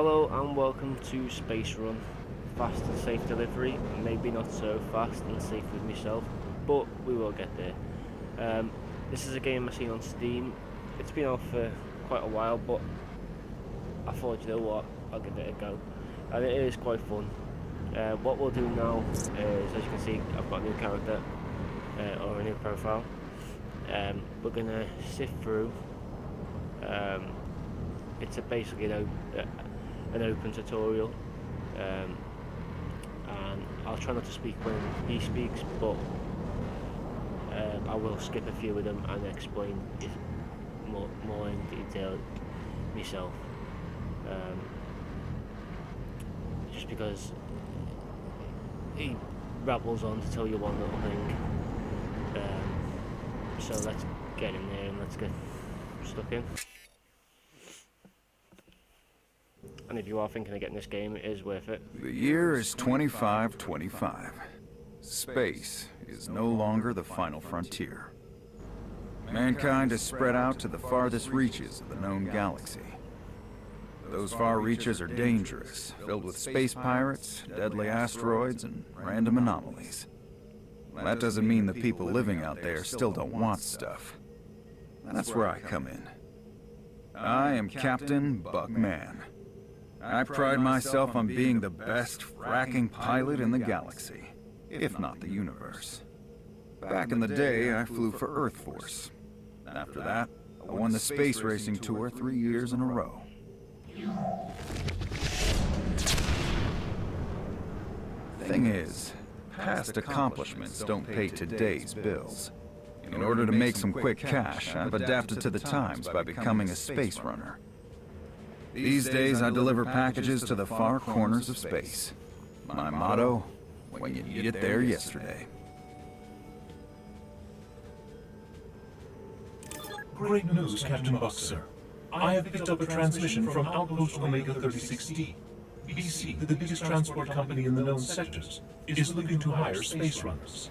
Hello and welcome to Space Run. Fast and safe delivery, maybe not so fast and safe with myself, but we will get there. This is a game I've seen on Steam. It's been out for quite a while, but I thought, you know what, I'll give it a go. And it is quite fun. What we'll do now is, as you can see, I've got a new character, or a new profile. We're going to sift through. It's basically an open tutorial, and I'll try not to speak when he speaks, but I will skip a few of them and explain it more in detail myself, just because he rabbles on to tell you one little thing. So let's get in there and let's get stuck in. And if you are thinking of getting this game, it is worth it. The year is 2525. Space is no longer the final frontier. Mankind has spread out to the farthest reaches of the known galaxy. Those far reaches are dangerous, filled with space pirates, deadly asteroids, and random anomalies. That doesn't mean the people living out there still don't want stuff. That's where I come in. I am Captain Buckman. I pride myself on being the best fracking pilot in the galaxy, if not the universe. Back in the day, I flew for Earth Force. After that, I won the space racing tour 3 years in a row. Thing is, past accomplishments don't pay today's bills. In order to make some quick cash, I've adapted to the times by becoming a space runner. These days, I deliver packages to the far corners of space. My motto, when you need it there yesterday. Great news, Captain Buck, sir. I have picked up a transmission from Outpost Omega 36D. BC, the biggest transport company in the known sectors, is looking to hire space runners.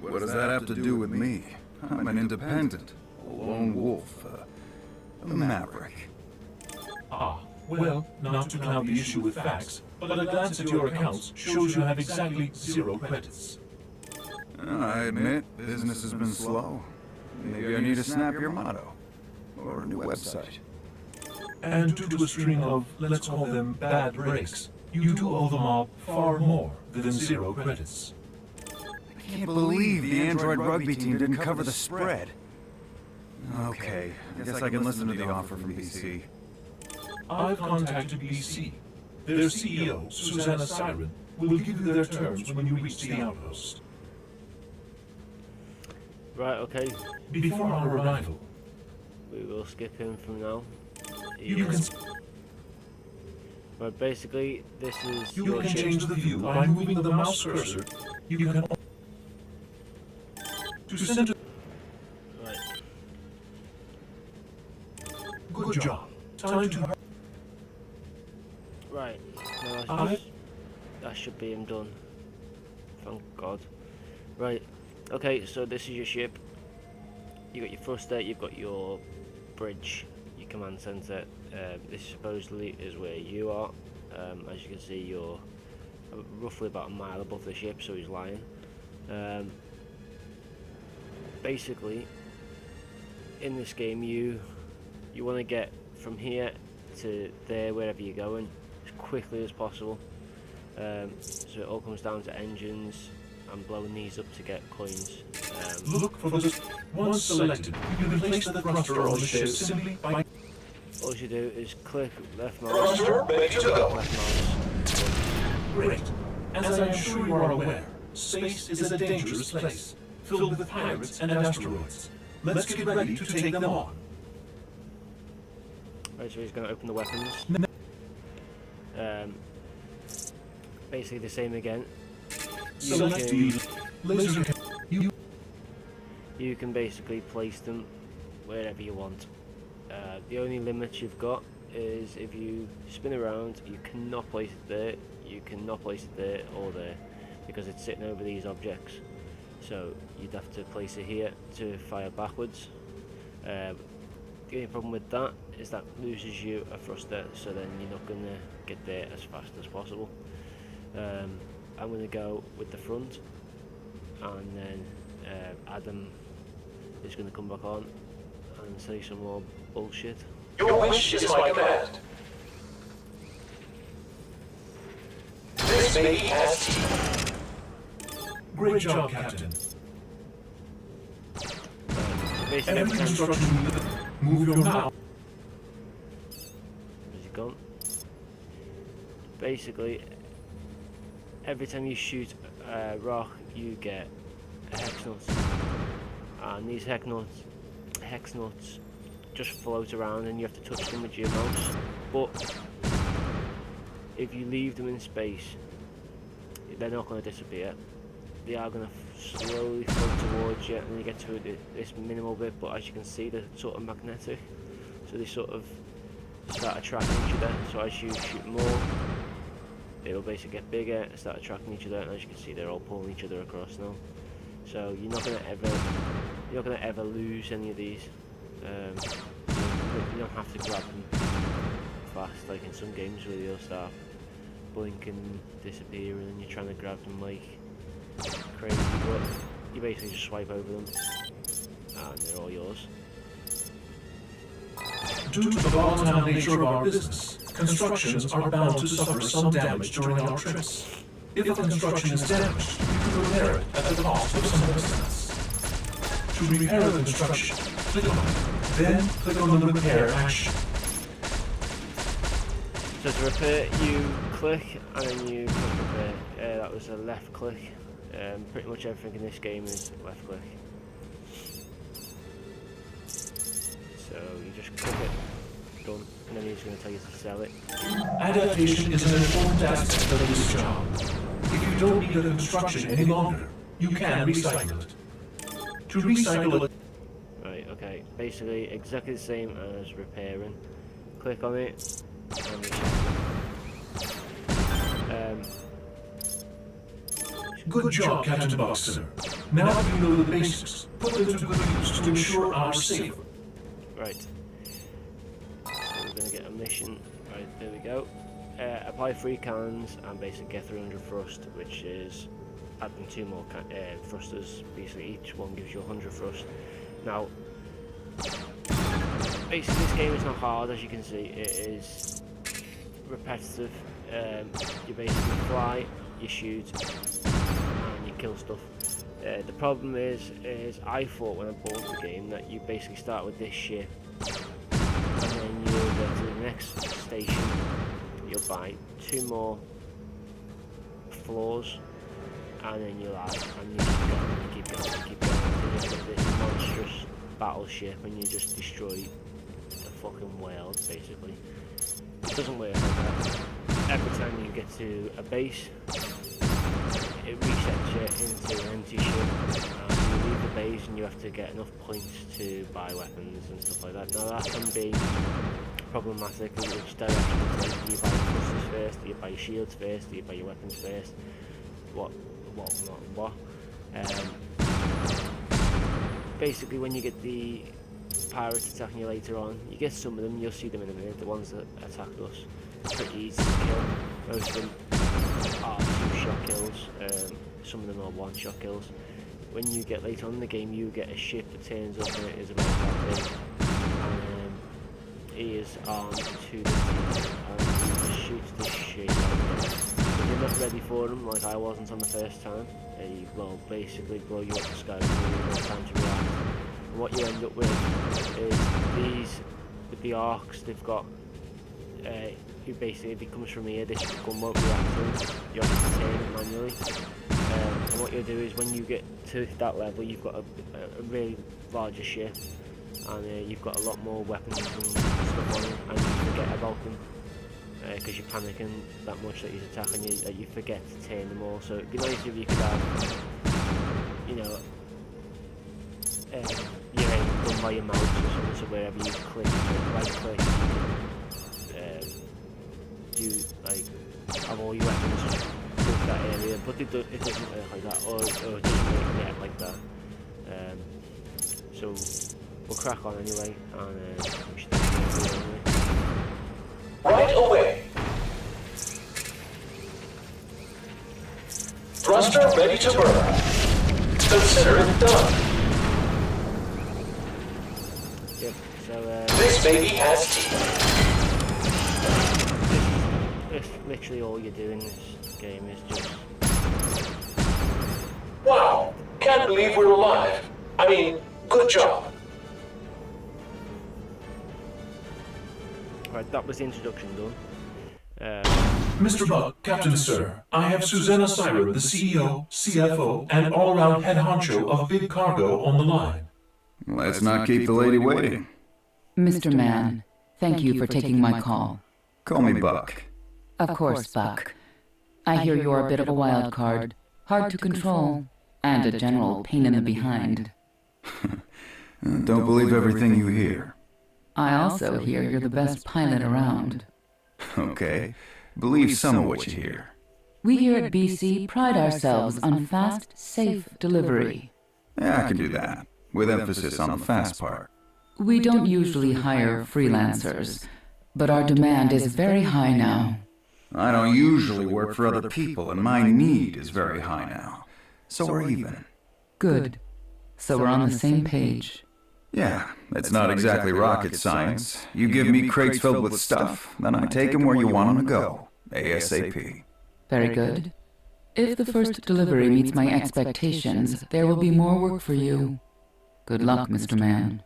What does that have to do with me? I'm an independent, a lone wolf, a maverick. Ah, well, not to cloud the issue with facts, but a glance at your accounts shows you have exactly 0 credits. I admit, business has been slow. Maybe I need to snap your motto, or a new website. And due to a string of, let's call them bad breaks, you do owe the mob far more than 0 credits. I can't believe the Android rugby team didn't cover the spread. Okay, I guess I can listen to the offer from BC. I've contacted BC. Their CEO, Susanna Siren, will give you their terms when you reach the outpost. Right, okay. Before our arrival, We will skip him from now. you can Right, basically, this is You your can chip. change the view by moving the mouse cursor. You can to center. Right. Good job. Time to. Right. Now I- that should be him done. Thank God. Right. Okay, so this is your ship. You got your thruster, you've got your bridge, your command center. This supposedly is where you are. As you can see, you're roughly about a mile above the ship, so he's lying. Basically, in this game, you want to get from here to there, wherever you're going, as quickly as possible. So it all comes down to engines and blowing these up to get coins. Look for the. Once selected, you can place the thruster on the ship simply by. All you do is click left mouse, Thruster ready to go. left mouse. Great. As I am sure you are aware, space is a dangerous place, filled with pirates and asteroids. Let's get ready to take them on. Right, so he's going to open the weapons. Basically the same again. Select the laser. You can basically place them wherever you want. The only limit you've got is if you spin around, you cannot place it there, you cannot place it there or there, because it's sitting over these objects. So you'd have to place it here to fire backwards. The only problem with that is that loses you a thruster, so then you're not going to get there as fast as possible. I'm going to go with the front, and then Adam is going to come back on and say some more bullshit. Your wish is my command. This may be as Great job, Captain. So basically, Every instruction, move your mouth. Where's he gone? Basically, every time you shoot a rock, you get a hex nut, and these hex nuts just float around, and you have to touch them with your mouse. But if you leave them in space, they're not going to disappear. They are going to slowly float towards you, and then you get to this minimal bit. But as you can see, they're sort of magnetic, so they sort of start attracting each other. So as you shoot more, they will basically get bigger and start attracting each other, and as you can see, they're all pulling each other across now. So you're not gonna ever lose any of these. You don't have to grab them fast like in some games where they'll start blinking, disappear, and then you're trying to grab them like crazy. But you basically just swipe over them, and they're all yours. Due to the volatile nature of our business, constructions are bound to suffer some damage during our trips. If a construction is damaged, you can repair it at the cost of some expense. To repair the construction, click on it, then click on the repair action. So to repair, you click and then you click repair. That was a left click. Pretty much everything in this game is left click. So you just click it, done, and then he's going to tell you to sell it. Adaptation is an important aspect of this job. If you don't need a construction any longer, you can recycle it. To recycle it, Right, okay, basically exactly the same as repairing. Click on it, and good job, Captain Boxer. Now that you know the basics, put them to good use to ensure our safety. right. So we're going to get a mission. Right, there we go. Apply 3 cannons and basically get 300 thrust, which is adding 2 more thrusters. Basically, each one gives you 100 thrust. Now, basically, this game is not hard, as you can see. It is repetitive. You basically fly, you shoot, and you kill stuff. The problem is I thought when I bought the game that you basically start with this ship, and then you'll get to the next station. You'll buy 2 more floors, and then you'll add, and you keep going until you get this monstrous battleship, and you just destroy the fucking world, basically. It doesn't work like that. Every time you get to a base, it resets you into an empty ship, and you leave the base and you have to get enough points to buy weapons and stuff like that. Now that can be problematic in which direction. Like, do you buy your thrusters first, do you buy your shields first, do you buy your weapons first, what. Basically, when you get the pirates attacking you later on, you get some of them, you'll see them in a minute, the ones that attacked us. It's pretty easy to kill. Most of them are 2-shot kills, some of them are 1-shot kills. When you get later on in the game, you get a ship that turns up and it is about that big, and he is armed to the teeth, and he shoots the shit out of you. If you're not ready for him, like I wasn't on the first time, he will basically blow you up the sky before you have time to react. And what you end up with is these, with the arcs, they've got, if he comes from here, this gun won't react to him. You have to turn it manually. And what you'll do is when you get to that level, you've got a really larger ship, and you've got a lot more weapons and stuff on it, and you forget about them. Because you're panicking that much that he's attacking you, that you forget to turn them all. So it'd be nice if you could have, you know, your aim done by your mouse or something, so wherever you click, right click, you can do, like, have all your weapons in that area, but it doesn't work like that, or it doesn't work yet like that. So we'll crack on anyway, and we should anyway. Right away. Thruster ready to burn. Consider it done. Yep, so This baby has teeth. that's literally all you do in this game is just... Wow. Can't believe we're alive. I mean, good job. Right, that was the introduction done. Mr. Buck, Captain Sir, I have Susanna Siren, the CEO, CFO, and all-round head honcho of Big Cargo on the line. Let's not keep the lady waiting. Mr. Mann, thank you for taking my call. Call me Buck. Of course, Buck. I hear you're a bit of a wild card, hard to control, and a general pain in the behind. Don't believe everything you hear. I also hear you're the best pilot around. Okay, believe some of what you hear. We here at BC pride ourselves on fast, safe delivery. Yeah, I can do that, with emphasis on the fast part. We don't usually hire freelancers, but our demand is very high now. I don't usually work for other people, and my need is very high now. So we're even. Good. So we're on the same page. Yeah, it's not exactly rocket science. You give me crates filled with stuff, then I take them where you want them to go. ASAP. Very good. If the first delivery meets my expectations, there will be more work for you. Good luck, Mr. Mann.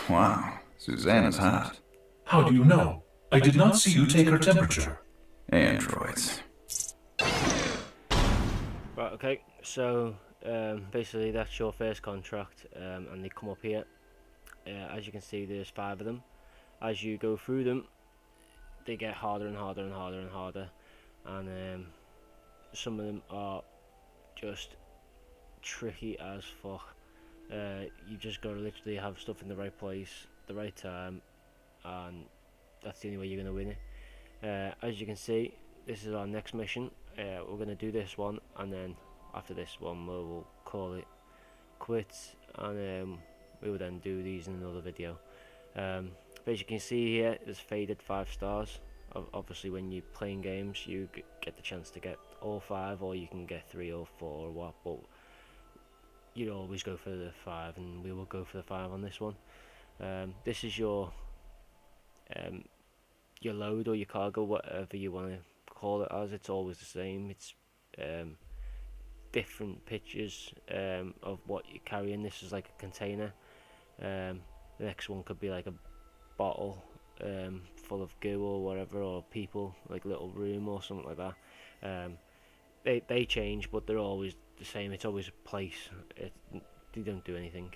Wow, Susanna's hot. How do you know? I did not see you take her temperature. Androids. Right, okay, so basically that's your first contract, and they come up here. As you can see, there's 5 of them. As you go through them, they get harder and harder and harder and harder, and some of them are just tricky as fuck. You just gotta literally have stuff in the right place, the right time, and that's the only way you're gonna win it. As you can see, this is our next mission. We're gonna do this one, and then after this one we'll call it quits, and we will then do these in another video. But as you can see here, there's faded 5 stars. Obviously when you're playing games you get the chance to get all 5, or you can get 3 or 4 or what, but you always go for the 5, and we will go for the 5 on this one. This is your load or your cargo, whatever you want to call it as. It's always the same. It's different pictures of what you're carrying. This is like a container. The next one could be like a bottle full of goo or whatever, or people, like a little room or something like that. They change, but they're always the same. It's always a place. They don't do anything.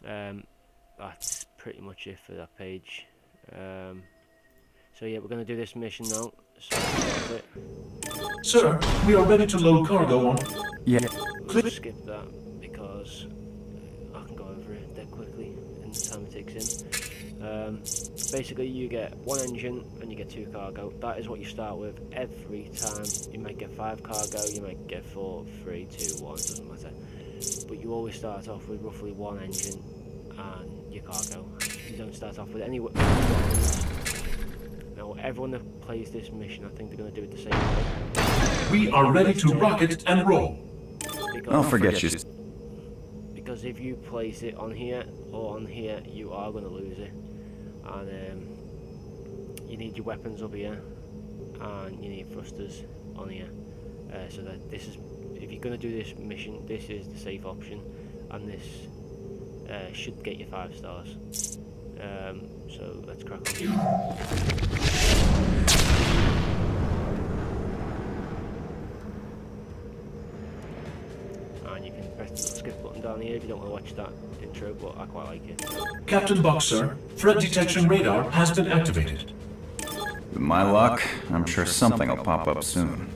That's pretty much it for that page. So yeah, we're going to do this mission now. So that's it. Sir, we are ready to load cargo on. Yeah. Skip that because I can go over it dead quickly in the time it takes in. Basically you get 1 engine and you get 2 cargo. That is what you start with every time. You might get 5 cargo, you might get 4, 3, 2, 1, it doesn't matter. But you always start off with roughly 1 engine and your cargo. You don't start off with any weapons. Now everyone that plays this mission, I think they're going to do it the same way. We are ready to rocket and roll. I'll forget you. Because if you place it on here or on here, you are going to lose it. And you need your weapons up here, and you need thrusters on here. So that this is, if you're going to do this mission, this is the safe option, and this should get you 5 stars. So let's crack on. And you can press the skip button down here if you don't want to watch that intro, but I quite like it. Captain Buck, sir, threat detection radar has been activated. With my luck, I'm sure something will pop up soon.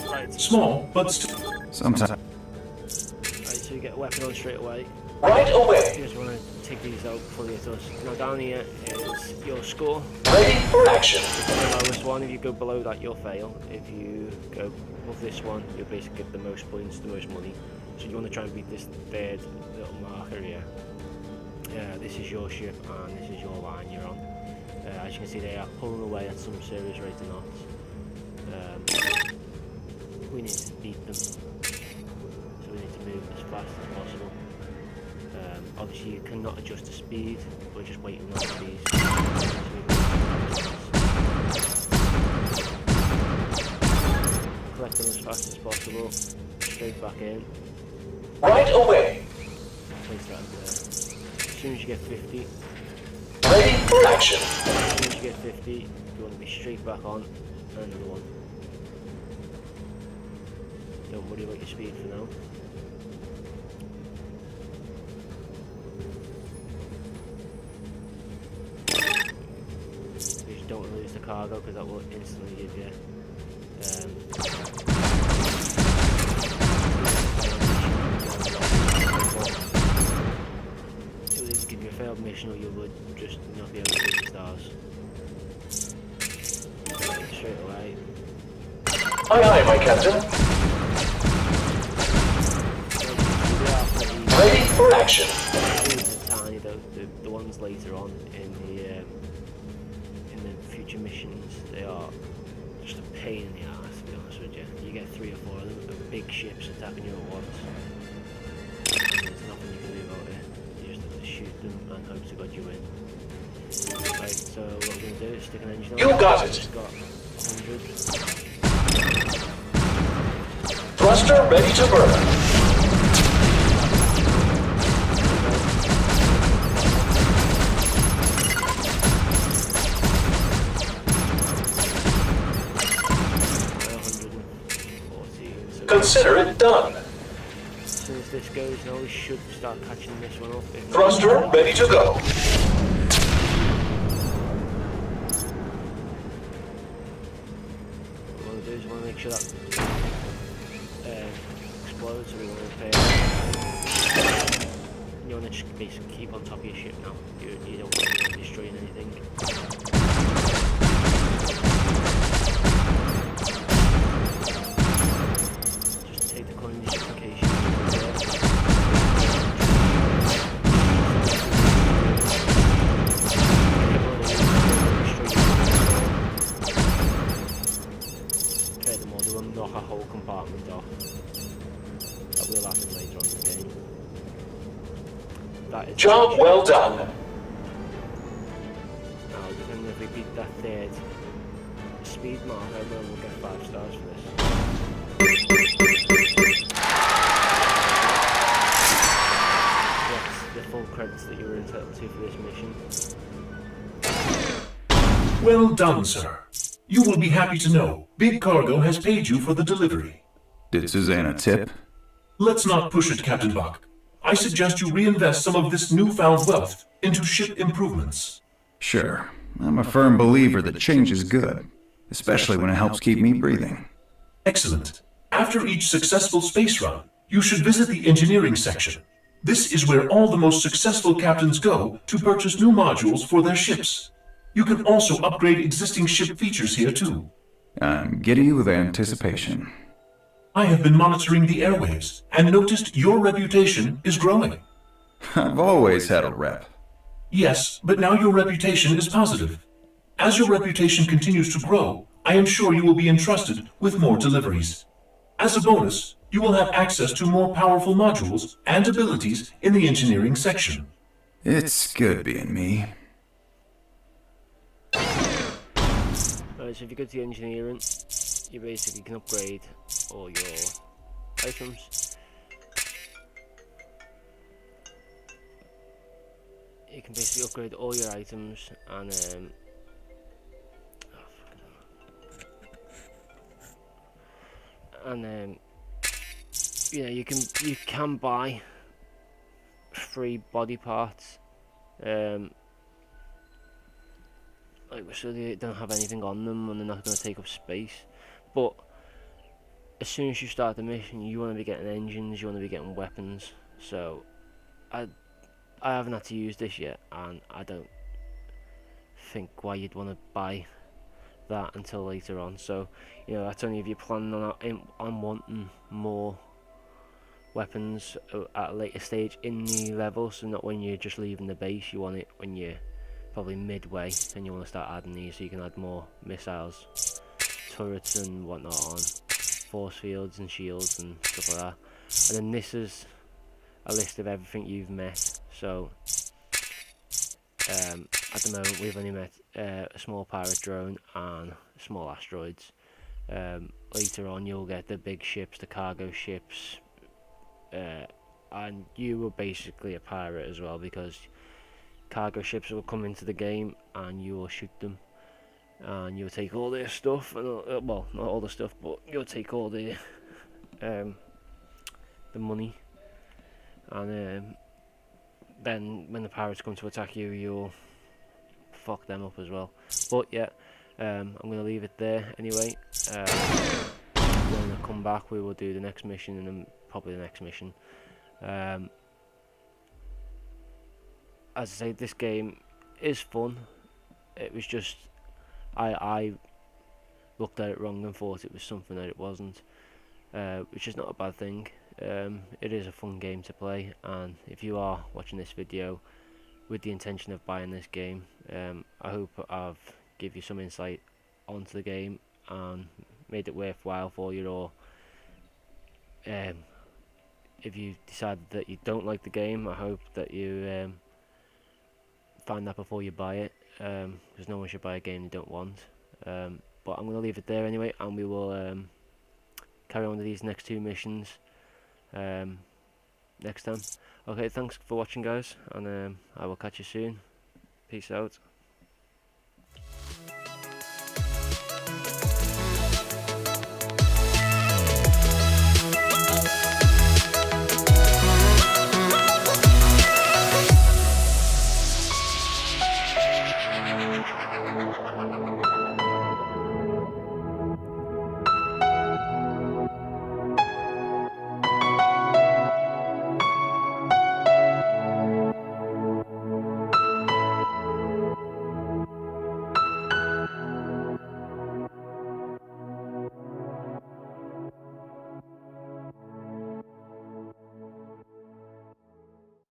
Right, Small, but still. Sometime. right, so you get a weapon on straight away. Right away. You just want to take these out before they hit us. Now down here is your score. Ready for action. It's the lowest one. If you go below that, you'll fail. If you go above this one, you'll basically get the most points, the most money. So you want to try and beat this third little marker here. This is your ship and this is your line you're on. As you can see, they are pulling away at some serious rate of knots. We need to beat them, so we need to move as fast as possible. Obviously you cannot adjust the speed, we're just waiting on these. Collect them as fast as possible, straight back in. Right away. Place that in there. As soon as you get 50, Ready for action. as soon as you get 50, you want to be straight back on, and another one. Don't worry about your speed for now. Just don't want to lose the cargo because that will instantly give you it will either give you a failed mission or you would just not be able to get the stars. Straight away. Aye, aye, my captain. Ready for action. These are tiny, the ones later on in the future missions, they are just a pain in the ass, to be honest with you. You get 3 or 4 of them, big ships attacking you at once. And there's nothing you can do about it. You just have to shoot them and hope to God you win. Right, so what we're going to do is stick an engine on. You got it. It's got 100. Thruster ready to burn. 114. So Consider it done. as soon as this goes now, we should start catching this one up. If not- Thruster ready to go. What we want to do is we want to make sure that explodes, so we want to repair. You want to just basically keep on top of your ship now. You don't want to be destroying anything. Just take the coin just in case you need repair them all, they will knock a whole compartment off. That will happen later on in the game. That is Job well done. Now, depending if we beat that third speed marker, then we'll get 5 stars for this. That's the full credits that you were entitled to for this mission. Well done, sir. You will be happy to know Big Cargo has paid you for the delivery. Did Susanna tip? Let's not push it, Captain Buck. I suggest you reinvest some of this newfound wealth into ship improvements. Sure. I'm a firm believer that change is good, especially when it helps keep me breathing. Excellent. After each successful space run, you should visit the engineering section. This is where all the most successful captains go to purchase new modules for their ships. You can also upgrade existing ship features here too. I'm giddy with anticipation. I have been monitoring the airwaves and noticed your reputation is growing. I've always had a rep. Yes, but now your reputation is positive. As your reputation continues to grow, I am sure you will be entrusted with more deliveries. As a bonus, you will have access to more powerful modules and abilities in the engineering section. It's good being me. Right, so if you go to the engineering, you basically can upgrade all your items. You can basically upgrade all your items and you know, you can buy free body parts, like so they don't have anything on them and they're not going to take up space. But as soon as you start the mission, you want to be getting engines, you want to be getting weapons. So I haven't had to use this yet, and I don't think why you'd want to buy that until later on. So you know, that's only if you're planning on wanting more weapons at a later stage in the level, so not when you're just leaving the base. You want it when you're probably midway, and you want to start adding these so you can add more missiles, turrets and whatnot on, force fields and shields and stuff like that. And then this is a list of everything you've met. So at the moment we've only met a small pirate drone and small asteroids. Later on you'll get the big ships, the cargo ships, and you were basically a pirate as well, because cargo ships will come into the game and you will shoot them and you'll take all their stuff, and well, not all the stuff, but you'll take all the money, and then when the pirates come to attack you, you'll fuck them up as well. But yeah, I'm gonna leave it there anyway. When I come back we will do the next mission, and then probably the next mission. As I say, this game is fun. It was just I looked at it wrong and thought it was something that it wasn't, which is not a bad thing. It is a fun game to play, and if you are watching this video with the intention of buying this game, I hope I've give you some insight onto the game and made it worthwhile for you. Or if you decided that you don't like the game, I hope that you find that before you buy it, because no one should buy a game they don't want. But I'm going to leave it there anyway, and we will carry on with these next two missions next time. Okay, thanks for watching guys, and I will catch you soon. Peace out.